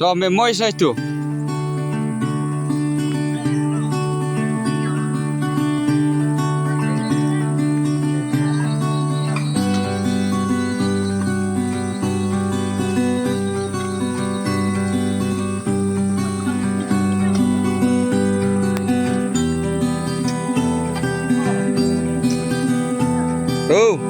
Tuh ambil moi saya tuh. Tuh.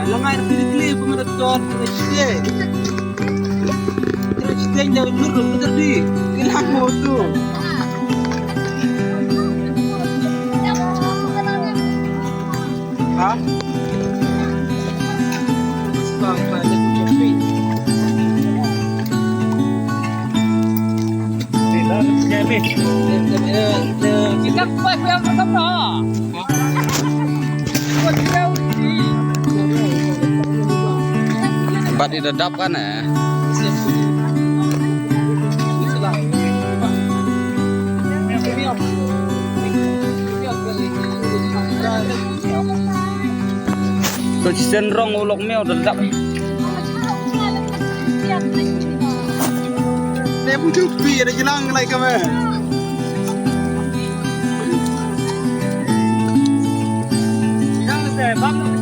Langai pilih pemerintah presiden. Presiden jauh dulu bener di hilang moto. Hah? Bang, banyak kopi. Tidak, jadi. Kita kuat yang pertama. Tempat didedap kan ya. Konsisten rong ulok meo dedap. Dia pun cupi ada jelang lagi kamu. Jangan saya bang.